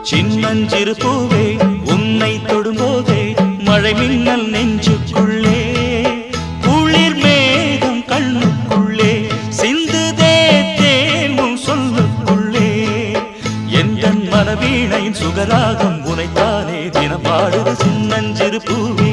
சின்னஞ்சிறு பூவே உன்னை தொடும்போதே மழை மின்னல் நெஞ்சுக்குள்ளே குளிர் மேகம் கண்ணுக்குள்ளே சிந்துதே தேனும் சொல்லுக்குள்ளே என் மனவீணையின் சுகராகம் உனைத்தானே தினம் பாடுது சின்னஞ்சிறு பூவே